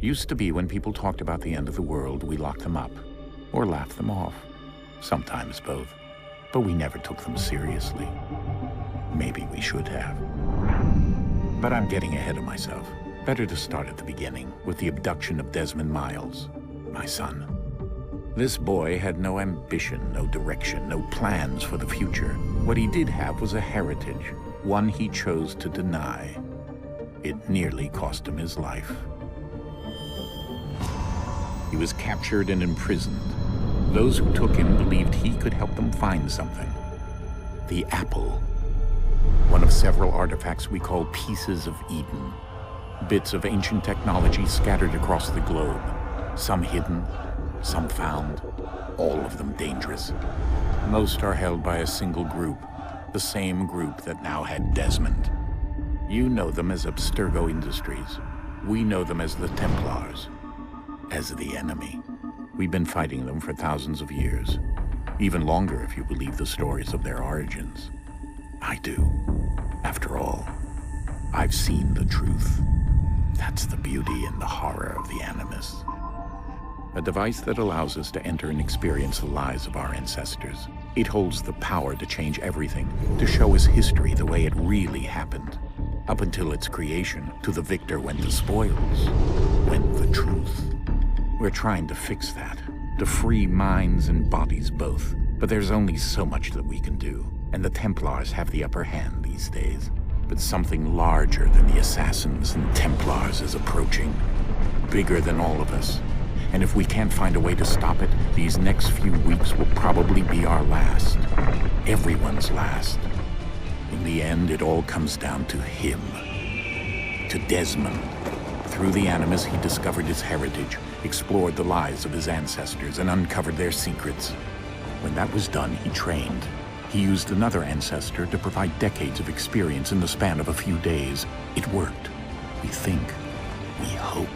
Used to be when people talked about the end of the world, we locked them up, or laughed them off. Sometimes both. But we never took them seriously. Maybe we should have. But I'm getting ahead of myself. Better to start at the beginning, with the abduction of Desmond Miles, my son. This boy had no ambition, no direction, no plans for the future. What he did have was a heritage, one he chose to deny. It nearly cost him his life. He was captured and imprisoned. Those who took him believed he could help them find something. The apple. One of several artifacts we call pieces of Eden. Bits of ancient technology scattered across the globe. Some hidden, some found, all of them dangerous. Most are held by a single group, the same group that now had Desmond. You know them as Abstergo Industries. We know them as the Templars, as the enemy. We've been fighting them for thousands of years, even longer if you believe the stories of their origins. I do. After all, I've seen the truth. That's the beauty and the horror of the Animus. A device that allows us to enter and experience the lives of our ancestors. It holds the power to change everything, to show us history the way it really happened. Up until its creation, to the victor went the spoils, went the truth. We're trying to fix that, to free minds and bodies both. But there's only so much that we can do, and the Templars have the upper hand these days. But something larger than the Assassins and Templars is approaching, bigger than all of us. And if we can't find a way to stop it, these next few weeks will probably be our last. Everyone's last. In the end, it all comes down to him. To Desmond. Through the Animus, he discovered his heritage, explored the lives of his ancestors, and uncovered their secrets. When that was done, he trained. He used another ancestor to provide decades of experience in the span of a few days. It worked. We think. We hope.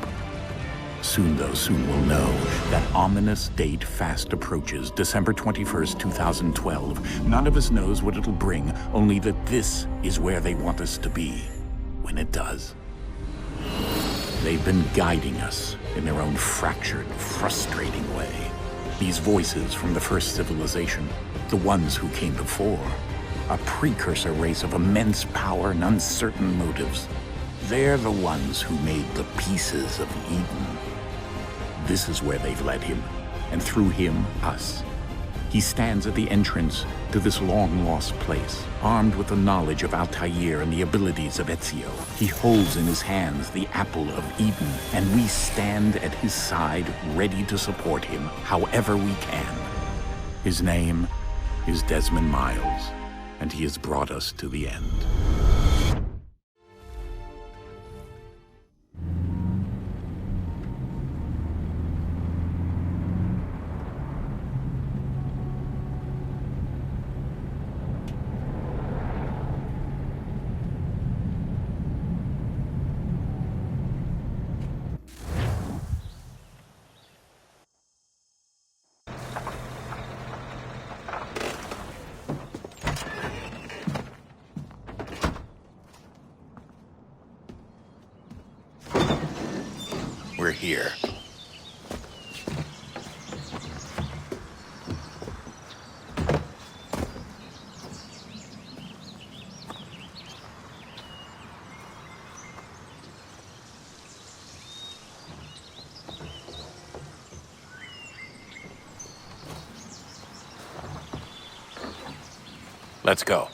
Soon, though, soon we'll know. That ominous date fast approaches, December 21st, 2012. None of us knows what it'll bring, only that this is where they want us to be, when it does. They've been guiding us in their own fractured, frustrating way. These voices from the first civilization, the ones who came before, a precursor race of immense power and uncertain motives. They're the ones who made the pieces of Eden. This is where they've led him, and through him, us. He stands at the entrance to this long-lost place, armed with the knowledge of Altair and the abilities of Ezio. He holds in his hands the apple of Eden, and we stand at his side, ready to support him however we can. His name is Desmond Miles, and he has brought us to the end. We're here. Let's go.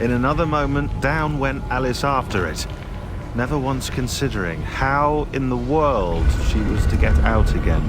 In another moment, down went Alice after it, never once considering how in the world she was to get out again.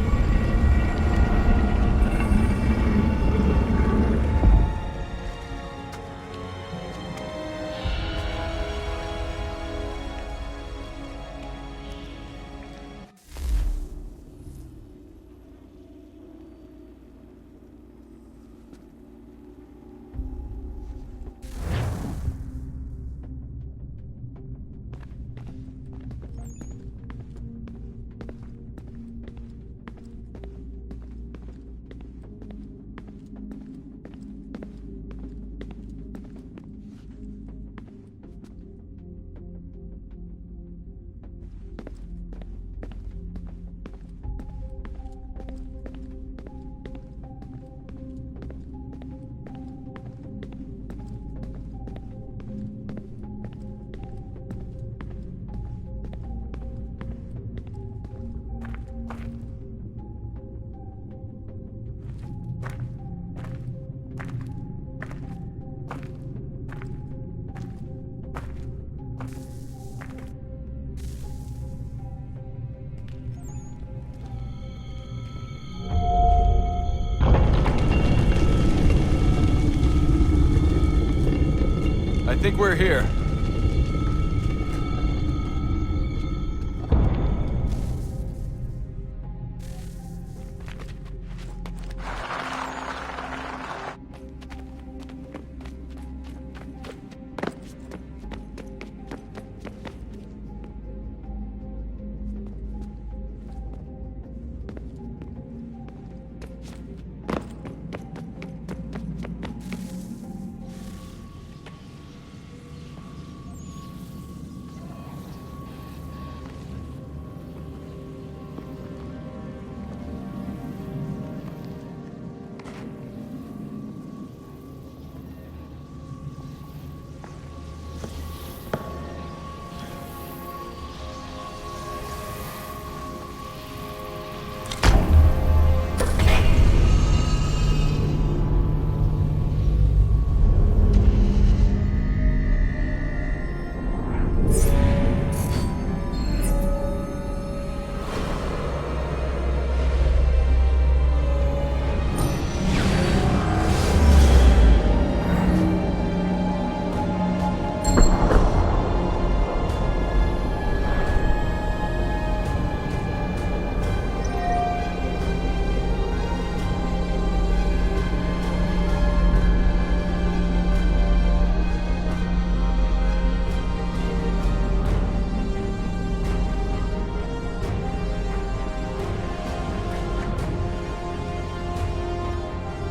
I think we're here.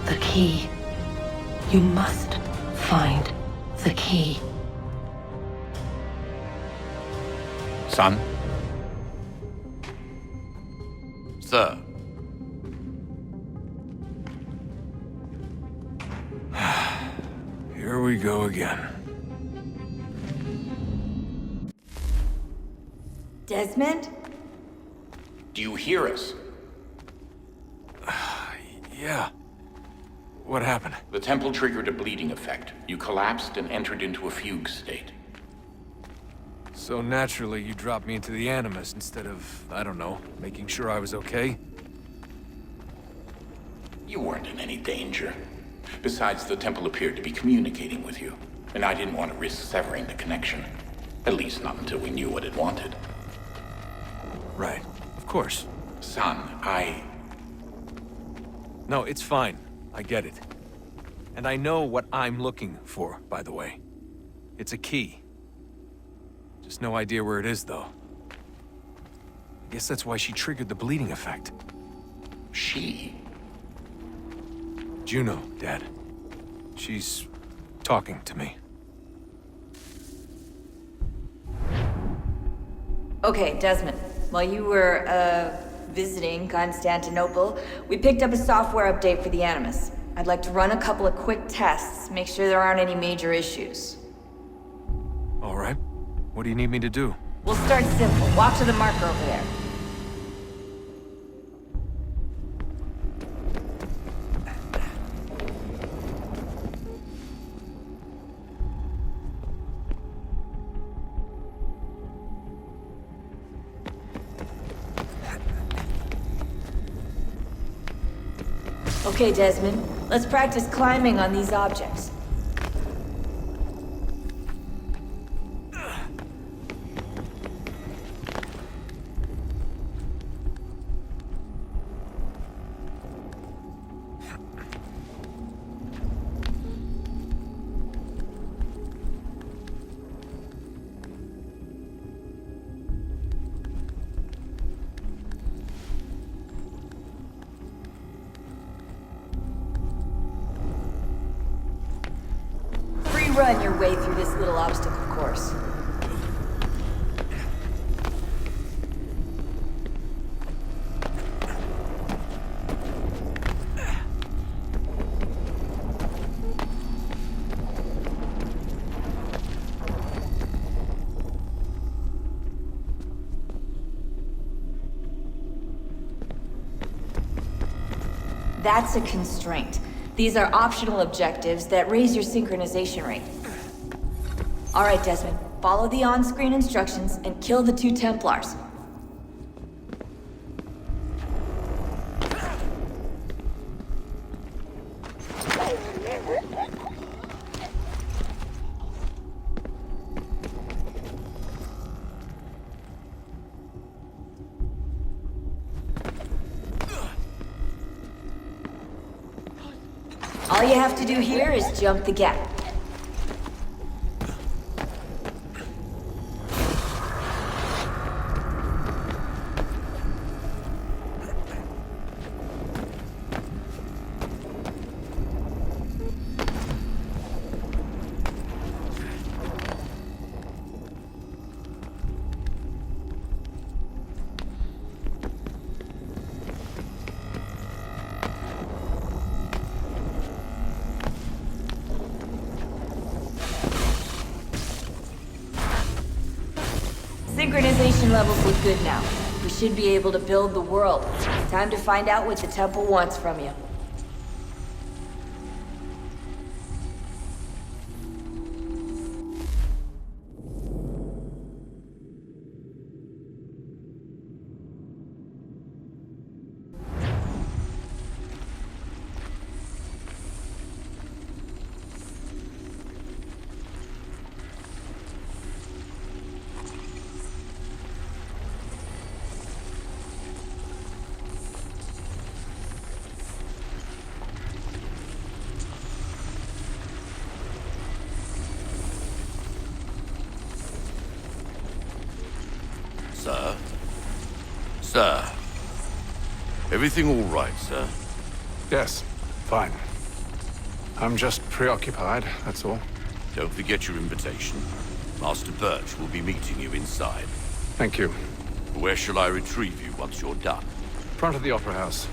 The key. You must find the key. Son? Sir. Here we go again. Desmond? Do you hear us? Yeah. What happened? The temple triggered a bleeding effect. You collapsed and entered into a fugue state. So naturally, you dropped me into the Animus instead of, I don't know, making sure I was okay? You weren't in any danger. Besides, the temple appeared to be communicating with you, and I didn't want to risk severing the connection. At least not until we knew what it wanted. Right. Of course. Son, No, it's fine. I get it. And I know what I'm looking for, by the way. It's a key. Just no idea where it is, though. I guess that's why she triggered the bleeding effect. She? Juno, Dad. She's talking to me. Okay, Desmond. While you were, visiting Constantinople, we picked up a software update for the Animus. I'd like to run a couple of quick tests, make sure there aren't any major issues. All right. What do you need me to do? We'll start simple. Walk to the marker over there. Okay, Desmond. Let's practice climbing on these objects. Run your way through this little obstacle course. That's a constraint. These are optional objectives that raise your synchronization rate. All right, Desmond. Follow the on-screen instructions and kill the 2 Templars. All you have to do here is jump the gap. Synchronization levels look good now. We should be able to build the world. Time to find out what the temple wants from you. Sir? Sir? Everything all right, sir? Yes, fine. I'm just preoccupied, that's all. Don't forget your invitation. Master Birch will be meeting you inside. Thank you. Where shall I retrieve you once you're done? Front of the Opera House.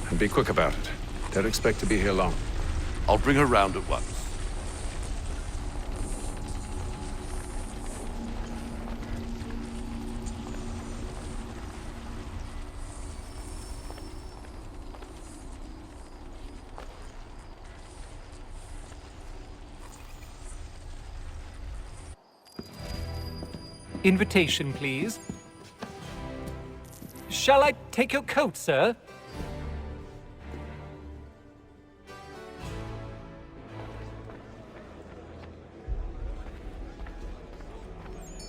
And be quick about it. Don't expect to be here long. I'll bring her round at once. Invitation, please. Shall I take your coat, sir?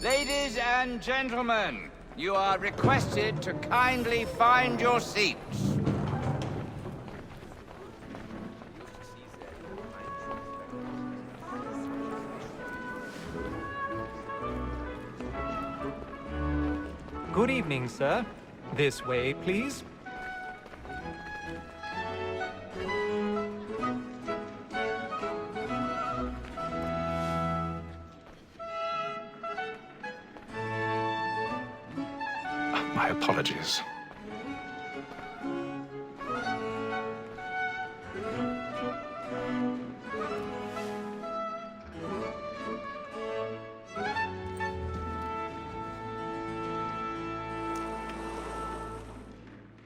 Ladies and gentlemen, you are requested to kindly find your seats. Good evening, sir. This way, please. My apologies.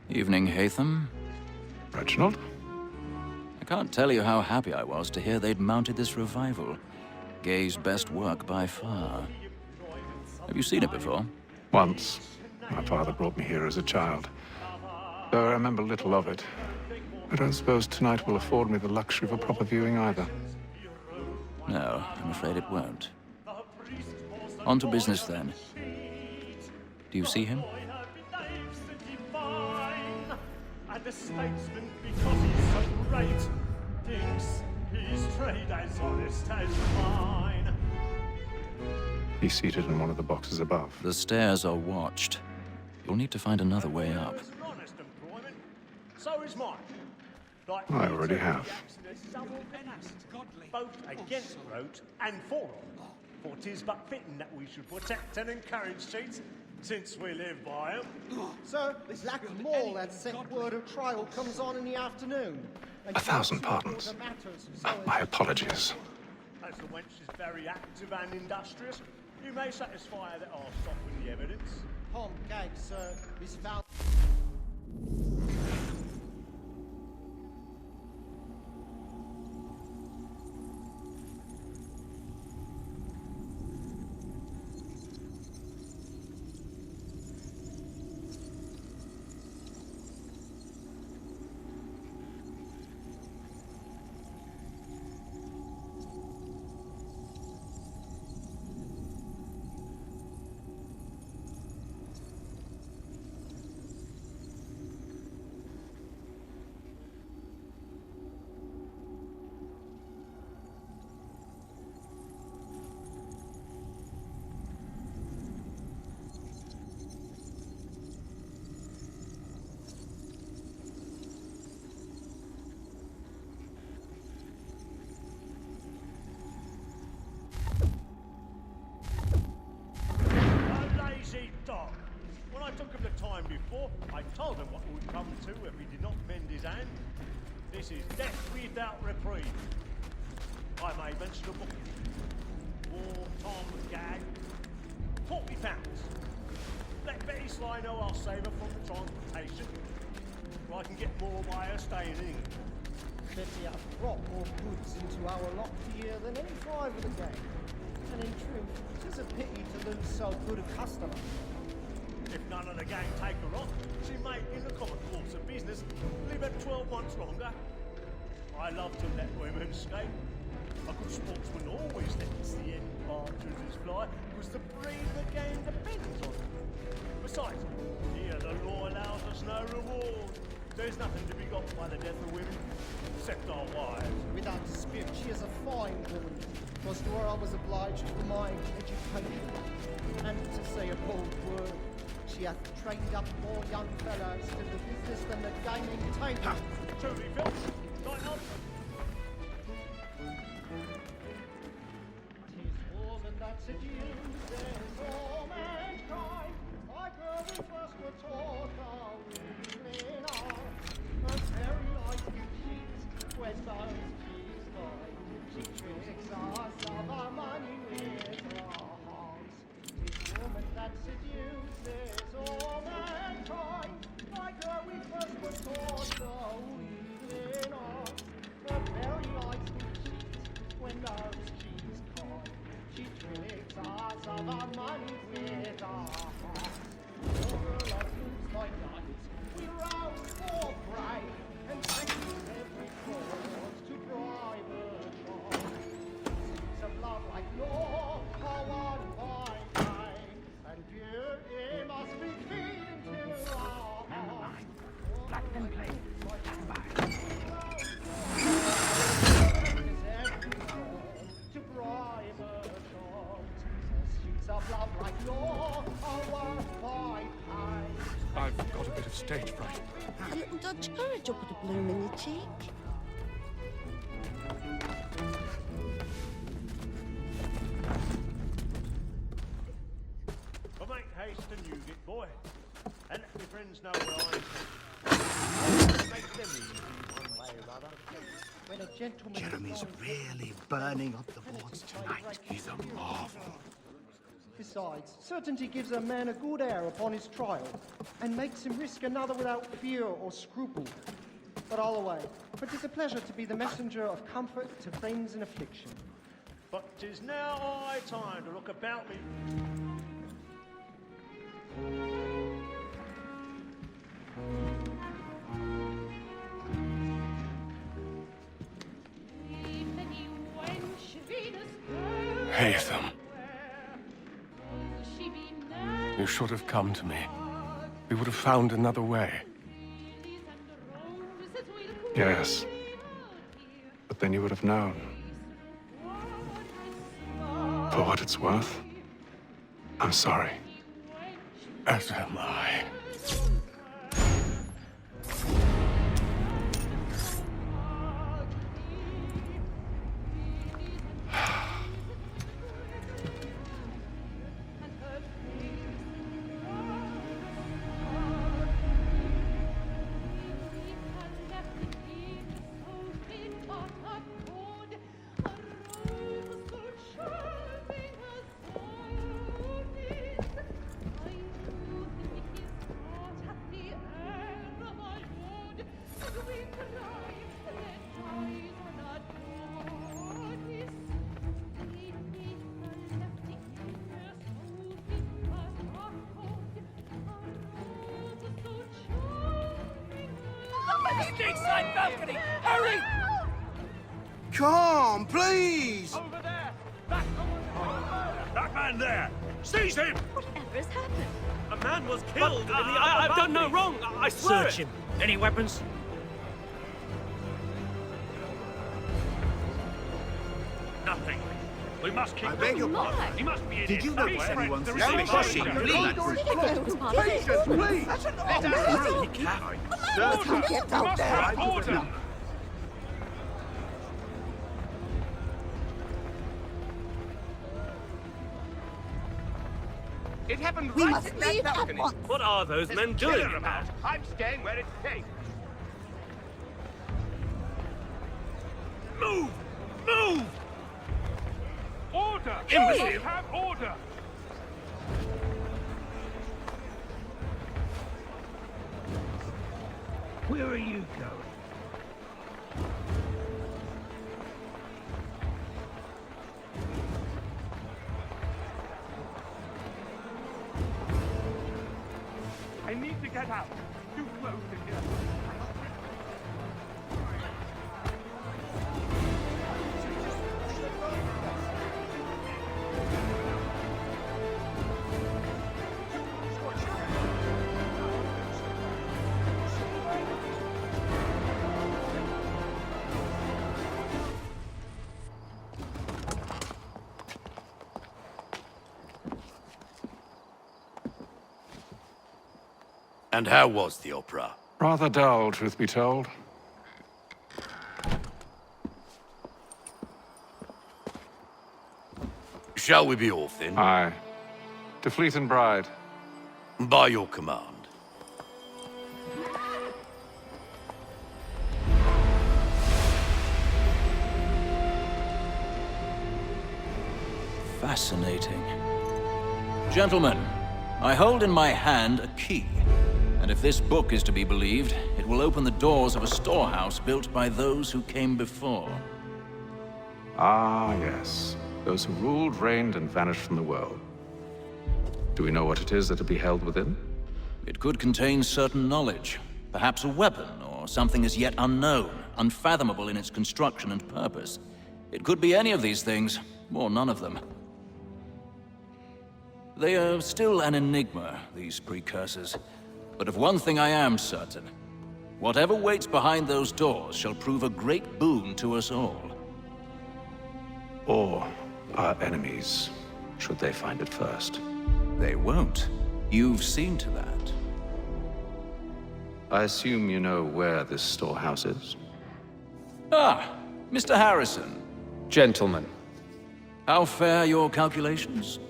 Evening, Hatham. Reginald? I can't tell you how happy I was to hear they'd mounted this revival. Gay's best work by far. Have you seen it before? Once. My father brought me here as a child. Though I remember little of it. I don't suppose tonight will afford me the luxury of a proper viewing either. No, I'm afraid it won't. On to business then. Do you see him? And the statesman, because he's so great, thinks his trade as honest as mine. He's seated in one of the boxes above. The stairs are watched. You'll need to find another way up. So is mine. Like I already have. Both against rote and for on. For 'tis but fitting that we should protect and encourage cheats, since we live by 'em. Sir, it's lack of more that sent word of trial comes on in the afternoon. 1,000 pardons. My apologies. As the wench is very active and industrious, you may satisfy her that I'll soften the evidence. Tom Gag, sir, is found. Dog. When I took him the time before, I told him what it would come to if he did not mend his hand. This is death without reprieve. I may mention a book. War Tom Gag. £40. Let Betty Sly know I'll save her from the transportation. Or I can get more by her staying in England. Betty has brought more goods into our lot here than any five of the gang. And in truth, it is a pity to lose so good a customer. If none of the gang take her on, she may, in the common course of business, live at 12 months longer. I love to let women escape. A good sportsman always lets the end partridges fly, because the breed of the game depends on it. Besides, here the law allows us no reward. There's nothing to be got by the death of women, except our wives. Without dispute, she is a fine woman. Was to her I was obliged for my education. And to say a bold word, she hath trained up more young fellows to the business than the gaming table. Truly, Phil, right on. 'Tis woman that seduces all mankind, like her we first were taught our women are. A very light cheats when those cheats lie. She tricks us of our money with her hearts. 'Tis woman that seduces all mankind, like her we first were taught our women are. A very light cheats when those cheats cry. She tricks us of our money with her hearts. Over like lose by night, we rouse for prey, and practice every cause to bribe her charm. Seeds of love like law are won by day, and beauty must be feeding to our hearts. Black and play. To bribe her charms. Seeds of love like law are won by day. I've got a bit of stage fright. A little dodge courage will put a bloom in your cheek. But make haste and use it, boy. And let my friends know where I'm. Make them easy one way or other. When a gentleman Jeremy's really burning up the boards tonight. He's a marvel. Besides, certainty gives a man a good air upon his trial, and makes him risk another without fear or scruple. But all away, for 'tis a pleasure to be the messenger of comfort to friends in affliction. But 'tis now high time to look about me. hate them. You should have come to me. We would have found another way. Yes. But then you would have known. For what it's worth, I'm sorry. As am I. Stateside balcony! Hurry! Come, please! Over there! That man there! Seize him! Whatever has happened? A man was killed in the upper I've done no wrong. I swear Search him. Any weapons? Nothing. We must keep. I beg your pardon. He must be in Did you know Please, anyone there said is pushing, danger. please? Patience, Please! Let us through. Sir, Get out there! Order! It happened We right must at that leave at balcony. once. What are those men doing? About. I'm staying where it's safe. Move! Move! Order! Imbecile! Have order! Where are you going? I need to get out. Too close to here. And how was the opera? Rather dull, truth be told. Shall we be off then? Aye. To Fleet and Bride. By your command. Fascinating. Gentlemen, I hold in my hand a key. And if this book is to be believed, it will open the doors of a storehouse built by those who came before. Ah, yes. Those who ruled, reigned, and vanished from the world. Do we know what it is that will be held within? It could contain certain knowledge. Perhaps a weapon, or something as yet unknown, unfathomable in its construction and purpose. It could be any of these things, or none of them. They are still an enigma, these precursors. But of one thing I am certain. Whatever waits behind those doors shall prove a great boon to us all. Or our enemies, should they find it first. They won't. You've seen to that. I assume you know where this storehouse is? Ah, Mr. Harrison. Gentlemen, How fare your calculations?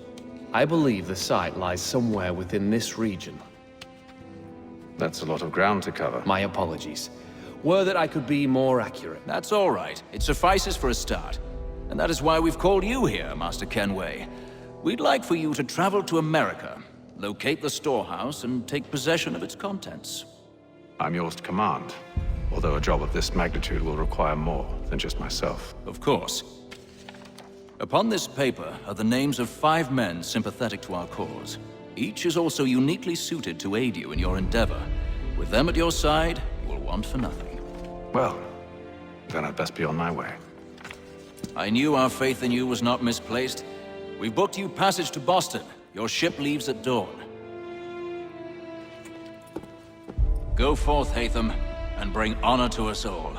I believe the site lies somewhere within this region. That's a lot of ground to cover. My apologies. Were that I could be more accurate. That's all right. It suffices for a start. And that is why we've called you here, Master Kenway. We'd like for you to travel to America, locate the storehouse, and take possession of its contents. I'm yours to command, although a job of this magnitude will require more than just myself. Of course. Upon this paper are the names of 5 men sympathetic to our cause. Each is also uniquely suited to aid you in your endeavor. With them at your side, you will want for nothing. Well, then I'd best be on my way. I knew our faith in you was not misplaced, We've booked you passage to Boston. Your ship leaves at dawn. Go forth, Hatham, and bring honor to us all.